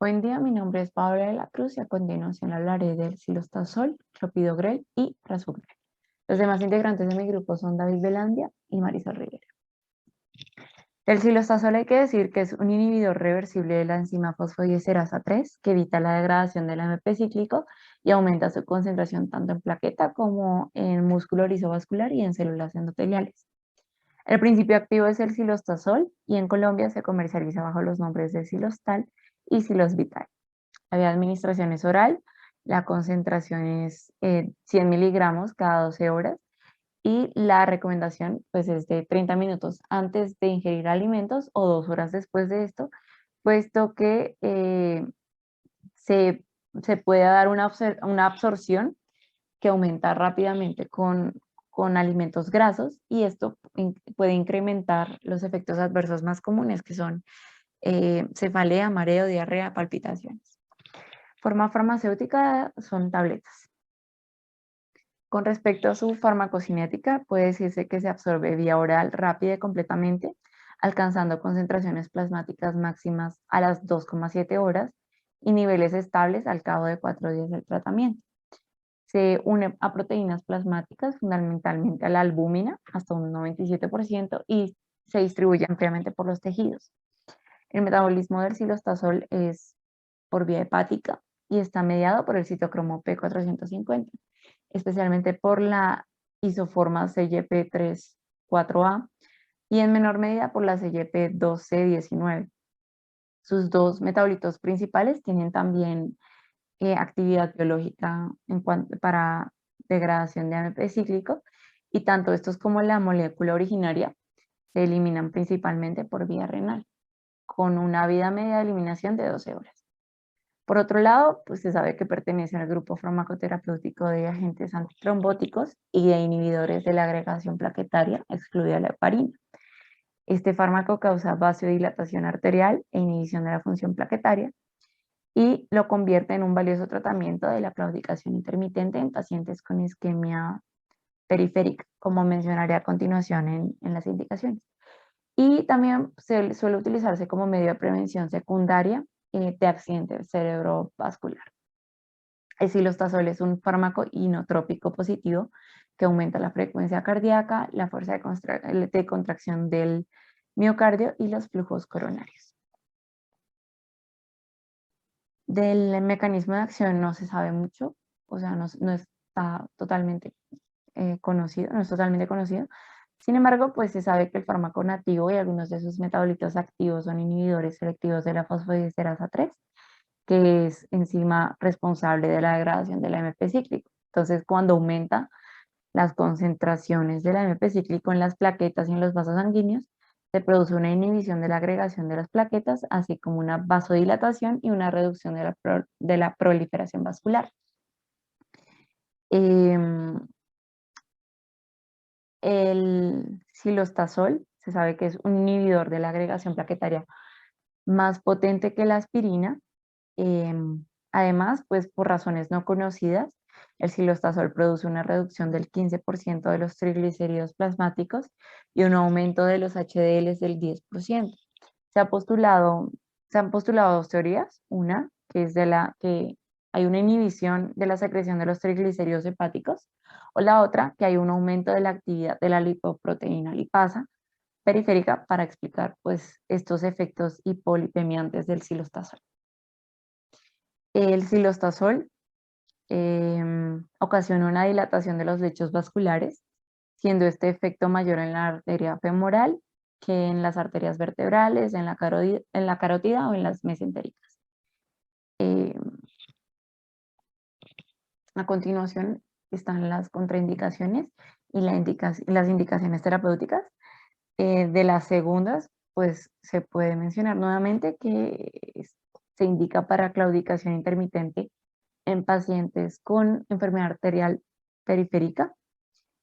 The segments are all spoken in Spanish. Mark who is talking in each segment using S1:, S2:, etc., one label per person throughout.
S1: Buen día, mi nombre es Paola de la Cruz y a continuación hablaré del silostazol, clopidogrel y prasugrel. Los demás integrantes de mi grupo son David Belandia y Marisol Rivera. Del silostazol hay que decir que es un inhibidor reversible de la enzima fosfodiesterasa 3 que evita la degradación del AMP cíclico y aumenta su concentración tanto en plaqueta como en músculo lisovascular y en células endoteliales. El principio activo es el silostazol y en Colombia se comercializa bajo los nombres de Silostal y Silosvital. La vía de administración es oral, la concentración es 100 miligramos cada 12 horas y la recomendación pues, es de 30 minutos antes de ingerir alimentos o 2 horas después de esto, puesto que se, se puede dar una absorción que aumenta rápidamente con alimentos grasos y esto puede incrementar los efectos adversos más comunes que son cefalea, mareo, diarrea, palpitaciones. Forma farmacéutica son tabletas. Con respecto a su farmacocinética, puede decirse que se absorbe vía oral rápida y completamente, alcanzando concentraciones plasmáticas máximas a las 2,7 horas y niveles estables al cabo de 4 días del tratamiento. Se une a proteínas plasmáticas, fundamentalmente a la albúmina, hasta un 97%, y se distribuye ampliamente por los tejidos. El metabolismo del silostazol es por vía hepática y está mediado por el citocromo P450, especialmente por la isoforma CYP3-4A y en menor medida por la CYP2C19. Sus dos metabolitos principales tienen también actividad biológica para degradación de AMP cíclico y tanto estos como la molécula originaria se eliminan principalmente por vía renal, con una vida media de eliminación de 12 horas. Por otro lado, pues se sabe que pertenece al grupo farmacoterapéutico de agentes antitrombóticos y de inhibidores de la agregación plaquetaria, excluida la heparina. Este fármaco causa vasodilatación arterial e inhibición de la función plaquetaria y lo convierte en un valioso tratamiento de la claudicación intermitente en pacientes con isquemia periférica, como mencionaré a continuación en las indicaciones. Y también suele utilizarse como medio de prevención secundaria de accidente cerebrovascular. El silostazol es un fármaco inotrópico positivo que aumenta la frecuencia cardíaca, la fuerza de contracción del miocardio y los flujos coronarios. Del mecanismo de acción no se sabe mucho, o sea, no está totalmente conocido, no es totalmente conocido. Sin embargo, pues se sabe que el fármaco nativo y algunos de sus metabolitos activos son inhibidores selectivos de la fosfodiesterasa 3, que es enzima responsable de la degradación del AMP cíclico. Entonces, cuando aumenta las concentraciones del AMP cíclico en las plaquetas y en los vasos sanguíneos, se produce una inhibición de la agregación de las plaquetas, así como una vasodilatación y una reducción de la proliferación vascular. El silostazol se sabe que es un inhibidor de la agregación plaquetaria más potente que la aspirina. Además, pues por razones no conocidas, el silostazol produce una reducción del 15% de los triglicéridos plasmáticos y un aumento de los HDLs del 10%. Se han postulado dos teorías, una que es de la que hay una inhibición de la secreción de los triglicéridos hepáticos, o la otra que hay un aumento de la actividad de la lipoproteína lipasa periférica para explicar pues estos efectos hipolipemiantes del silostazol. El silostazol ocasiona una dilatación de los lechos vasculares, siendo este efecto mayor en la arteria femoral que en las arterias vertebrales, en la carótida o en las mesentéricas. A continuación están las contraindicaciones y las indicaciones terapéuticas. De las segundas, pues se puede mencionar nuevamente que se indica para claudicación intermitente en pacientes con enfermedad arterial periférica,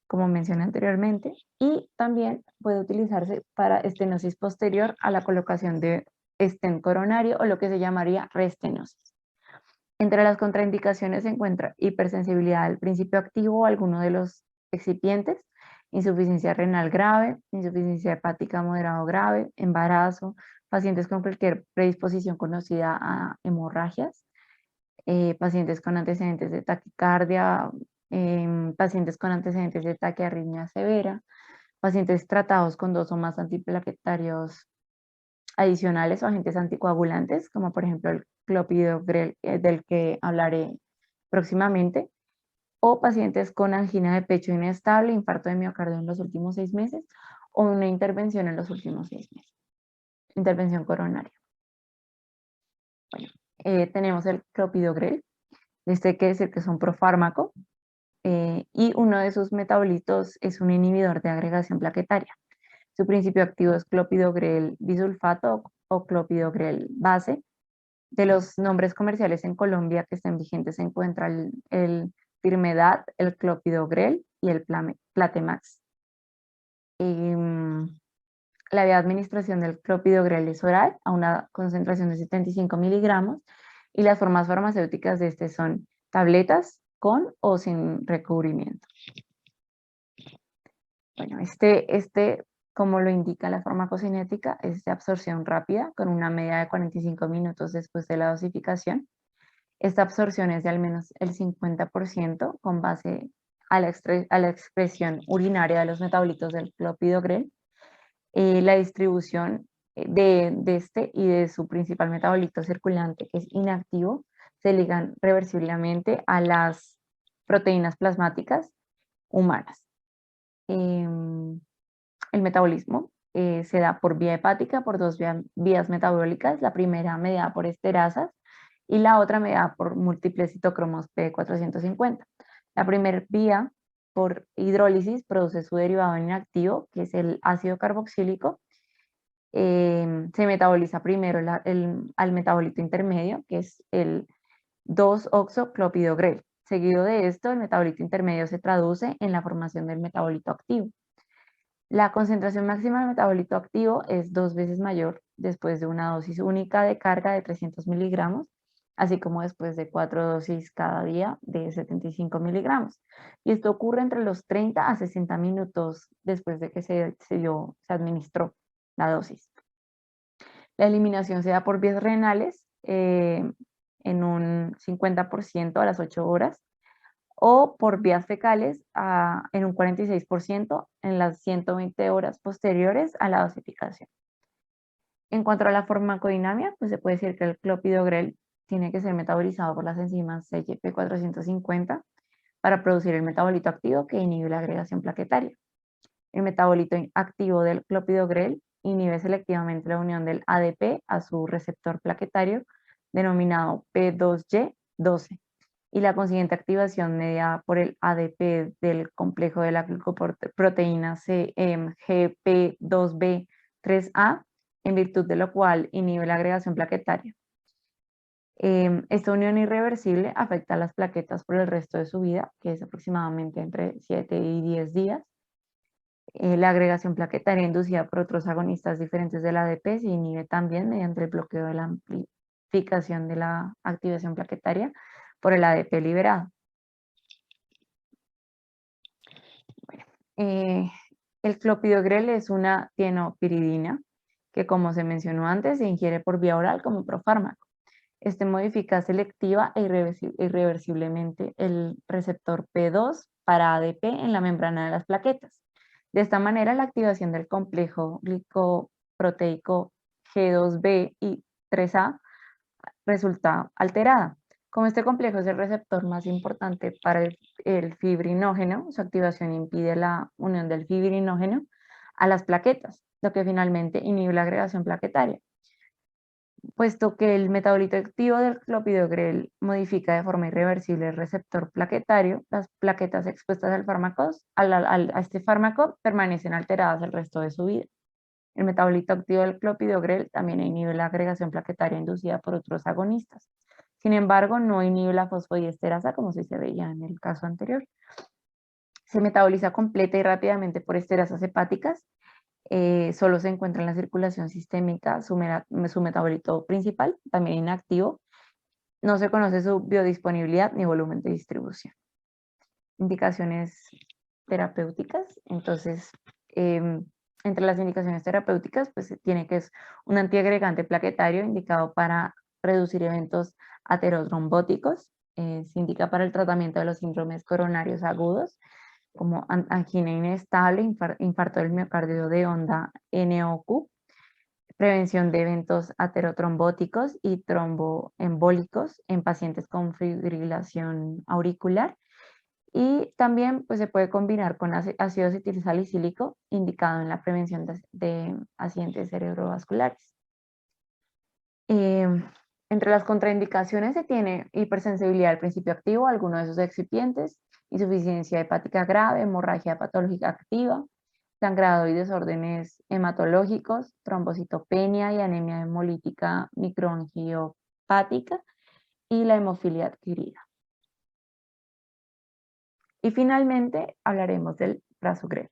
S1: como mencioné anteriormente, y también puede utilizarse para estenosis posterior a la colocación de estén coronario o lo que se llamaría reestenosis. Entre las contraindicaciones se encuentra hipersensibilidad al principio activo o alguno de los excipientes, insuficiencia renal grave, insuficiencia hepática moderado grave, embarazo, pacientes con cualquier predisposición conocida a hemorragias, pacientes con antecedentes de taquicardia, pacientes con antecedentes de taquiarritmia severa, pacientes tratados con 2 o más antiplaquetarios adicionales o agentes anticoagulantes, como por ejemplo el clopidogrel, del que hablaré próximamente, o pacientes con angina de pecho inestable, infarto de miocardio en los últimos 6 meses o una intervención en los últimos 6 meses, intervención coronaria. Bueno, tenemos el clopidogrel, este hay que decir que es un profármaco, y uno de sus metabolitos es un inhibidor de agregación plaquetaria. Su principio activo es clopidogrel bisulfato o clopidogrel base. De los nombres comerciales en Colombia que estén vigentes se encuentra el Firmedad, el clopidogrel y el Platemax. La vía de administración del clopidogrel es oral a una concentración de 75 miligramos y las formas farmacéuticas de este son tabletas con o sin recubrimiento. Bueno, como lo indica la farmacocinética, es de absorción rápida con una media de 45 minutos después de la dosificación. Esta absorción es de al menos el 50% con base a la expresión urinaria de los metabolitos del clopidogrel. La distribución de este y de su principal metabolito circulante, que es inactivo, se ligan reversiblemente a las proteínas plasmáticas humanas. El metabolismo se da por vía hepática, por 2 vías metabólicas, la primera mediada por esterasas y la otra mediada por múltiples citocromos P450. La primera vía, por hidrólisis, produce su derivado inactivo, que es el ácido carboxílico. Se metaboliza primero al metabolito intermedio, que es el 2-oxoclopidogrel. Seguido de esto, el metabolito intermedio se traduce en la formación del metabolito activo. La concentración máxima de metabolito activo es 2 veces mayor después de una dosis única de carga de 300 miligramos, así como después de 4 dosis cada día de 75 miligramos. Y esto ocurre entre los 30 a 60 minutos después de que se administró la dosis. La eliminación se da por vías renales en un 50% a las 8 horas, o por vías fecales en un 46% en las 120 horas posteriores a la dosificación. En cuanto a la farmacodinámica, pues se puede decir que el clopidogrel tiene que ser metabolizado por las enzimas CYP450 para producir el metabolito activo que inhibe la agregación plaquetaria. El metabolito activo del clopidogrel inhibe selectivamente la unión del ADP a su receptor plaquetario denominado P2Y12 y la consiguiente activación mediada por el ADP del complejo de la glicoproteína GP2B3A, en virtud de lo cual inhibe la agregación plaquetaria. Esta unión irreversible afecta a las plaquetas por el resto de su vida, que es aproximadamente entre 7 y 10 días. La agregación plaquetaria inducida por otros agonistas diferentes del ADP se inhibe también mediante el bloqueo de la amplificación de la activación plaquetaria por el ADP liberado. Bueno, el clopidogrel es una tienopiridina que, como se mencionó antes, se ingiere por vía oral como profármaco. Este modifica selectiva e irreversiblemente el receptor P2 para ADP en la membrana de las plaquetas. De esta manera, la activación del complejo glicoproteico G2B y 3A resulta alterada. Como este complejo es el receptor más importante para el fibrinógeno, su activación impide la unión del fibrinógeno a las plaquetas, lo que finalmente inhibe la agregación plaquetaria. Puesto que el metabolito activo del clopidogrel modifica de forma irreversible el receptor plaquetario, las plaquetas expuestas a este fármaco permanecen alteradas el resto de su vida. El metabolito activo del clopidogrel también inhibe la agregación plaquetaria inducida por otros agonistas. Sin embargo, no inhibe la fosfodiesterasa como si se veía en el caso anterior. Se metaboliza completa y rápidamente por esterasas hepáticas. Solo se encuentra en la circulación sistémica su metabolito principal, también inactivo. No se conoce su biodisponibilidad ni volumen de distribución. Indicaciones terapéuticas. Entonces, Entre las indicaciones terapéuticas, pues se tiene que es un antiagregante plaquetario indicado para reducir eventos aterotrombóticos. Se indica para el tratamiento de los síndromes coronarios agudos, como angina inestable, infarto del miocardio de onda NOQ, prevención de eventos aterotrombóticos y tromboembólicos en pacientes con fibrilación auricular. Y también pues, se puede combinar con ácido acetilsalicílico indicado en la prevención de accidentes cerebrovasculares. Entre las contraindicaciones se tiene hipersensibilidad al principio activo, alguno de esos excipientes, insuficiencia hepática grave, hemorragia patológica activa, sangrado y desórdenes hematológicos, trombocitopenia y anemia hemolítica microangiopática y la hemofilia adquirida. Y finalmente hablaremos del prasugrel.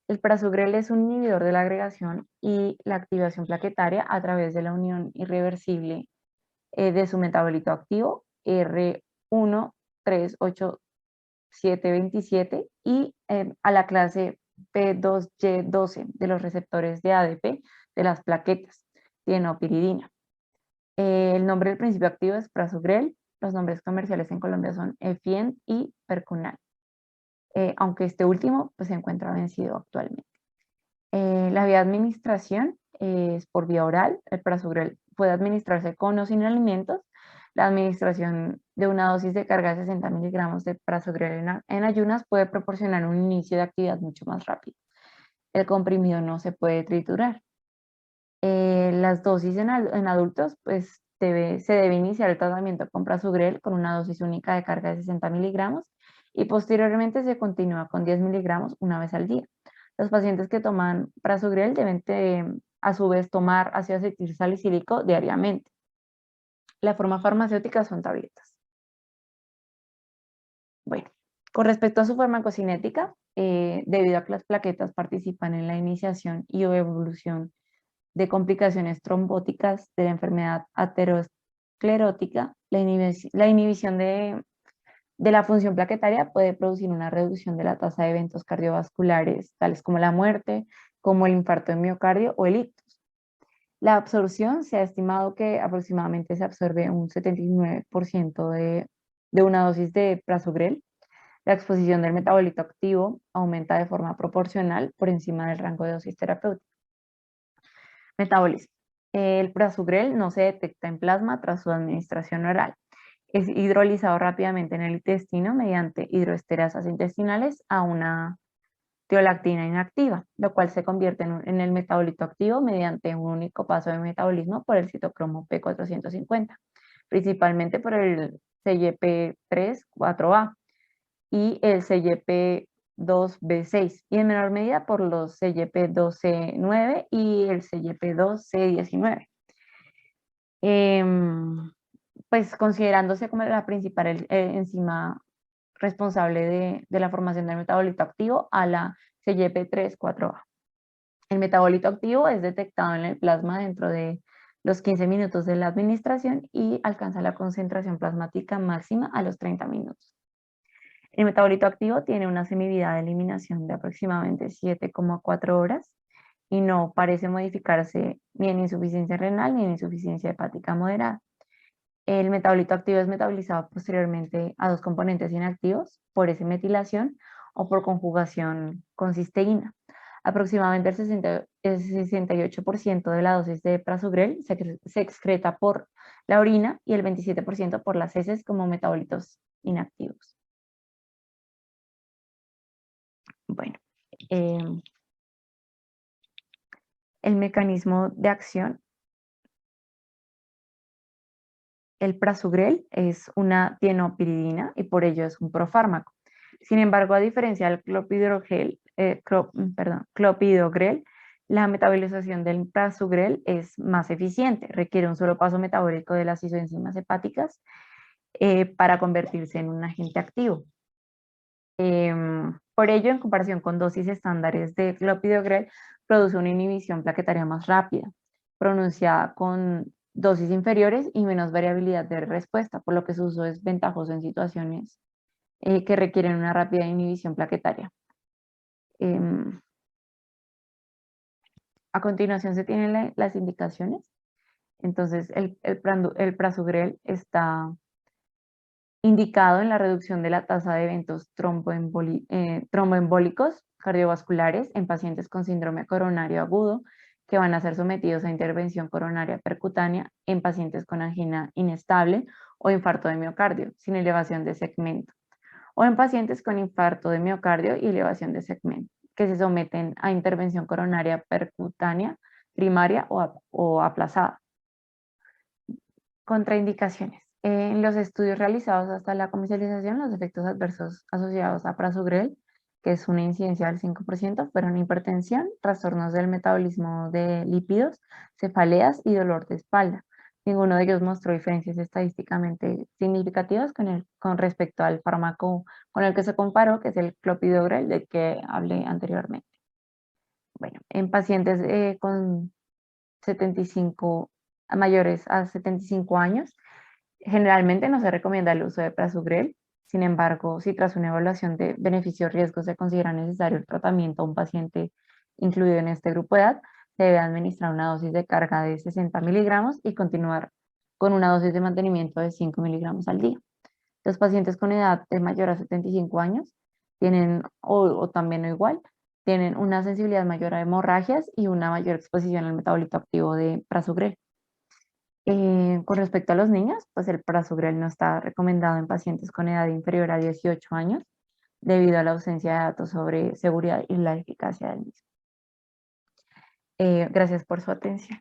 S1: El prasugrel es un inhibidor de la agregación y la activación plaquetaria a través de la unión irreversible de su metabolito activo R1382727 y a la clase P2Y12 de los receptores de ADP de las plaquetas, tienopiridina. El nombre del principio activo es prasugrel. Los nombres comerciales en Colombia son Efient y Percunal. Aunque este último pues, se encuentra vencido actualmente. La vía de administración es por vía oral. El prasugrel puede administrarse con o sin alimentos. La administración de una dosis de carga de 60 miligramos de prasugrel en ayunas puede proporcionar un inicio de actividad mucho más rápido. El comprimido no se puede triturar. Las dosis en adultos, pues se debe iniciar el tratamiento con prasugrel con una dosis única de carga de 60 miligramos y posteriormente se continúa con 10 miligramos una vez al día. Los pacientes que toman prasugrel deben a su vez tomar ácido acetilsalicílico diariamente. La forma farmacéutica son tabletas. Bueno, con respecto a su farmacocinética, debido a que las plaquetas participan en la iniciación y o evolución de complicaciones trombóticas de la enfermedad aterosclerótica, la inhibición de la función plaquetaria puede producir una reducción de la tasa de eventos cardiovasculares, tales como la muerte, como el infarto de miocardio o el ictus. La absorción se ha estimado que aproximadamente se absorbe un 79% de una dosis de prasugrel. La exposición del metabolito activo aumenta de forma proporcional por encima del rango de dosis terapéutica. Metabolismo. El prasugrel no se detecta en plasma tras su administración oral. Es hidrolizado rápidamente en el intestino mediante hidroesterasas intestinales a una tiolactina inactiva, lo cual se convierte en el metabolito activo mediante un único paso de metabolismo por el citocromo P450, principalmente por el CYP3-4A y el CYP2B6, y en menor medida por los CYP2C9 y el CYP2C19. Pues considerándose como la principal enzima responsable de la formación del metabolito activo a la CYP3-4A. El metabolito activo es detectado en el plasma dentro de los 15 minutos de la administración y alcanza la concentración plasmática máxima a los 30 minutos. El metabolito activo tiene una semivida de eliminación de aproximadamente 7,4 horas y no parece modificarse ni en insuficiencia renal ni en insuficiencia hepática moderada. El metabolito activo es metabolizado posteriormente a dos componentes inactivos por S-metilación o por conjugación con cisteína. Aproximadamente el 68% de la dosis de prasugrel se excreta por la orina y el 27% por las heces como metabolitos inactivos. Bueno, el mecanismo de acción. El prasugrel es una tienopiridina y por ello es un profármaco. Sin embargo, a diferencia del clopidogrel, la metabolización del prasugrel es más eficiente. Requiere un solo paso metabólico de las isoenzimas hepáticas para convertirse en un agente activo. Por ello, en comparación con dosis estándares de clopidogrel, produce una inhibición plaquetaria más rápida, pronunciada con dosis inferiores y menos variabilidad de respuesta, por lo que su uso es ventajoso en situaciones que requieren una rápida inhibición plaquetaria. A continuación se tienen las indicaciones. Entonces, el prasugrel está indicado en la reducción de la tasa de eventos tromboembólicos cardiovasculares en pacientes con síndrome coronario agudo que van a ser sometidos a intervención coronaria percutánea en pacientes con angina inestable o infarto de miocardio sin elevación de segmento, o en pacientes con infarto de miocardio y elevación de segmento que se someten a intervención coronaria percutánea primaria o aplazada. Contraindicaciones. En los estudios realizados hasta la comercialización, los efectos adversos asociados a prasugrel, que es una incidencia del 5%, fueron hipertensión, trastornos del metabolismo de lípidos, cefaleas y dolor de espalda. Ninguno de ellos mostró diferencias estadísticamente significativas con respecto al fármaco con el que se comparó, que es el clopidogrel, del que hablé anteriormente. Bueno, en pacientes con 75 mayores a 75 años, generalmente no se recomienda el uso de prasugrel. Sin embargo, si tras una evaluación de beneficio-riesgo se considera necesario el tratamiento a un paciente incluido en este grupo de edad, se debe administrar una dosis de carga de 60 miligramos y continuar con una dosis de mantenimiento de 5 miligramos al día. Los pacientes con edad de mayor a 75 años tienen, o también o igual, tienen una sensibilidad mayor a hemorragias y una mayor exposición al metabolito activo de prasugrel. Con respecto a los niños, pues el prasugrel no está recomendado en pacientes con edad inferior a 18 años debido a la ausencia de datos sobre seguridad y la eficacia del mismo. Gracias por su atención.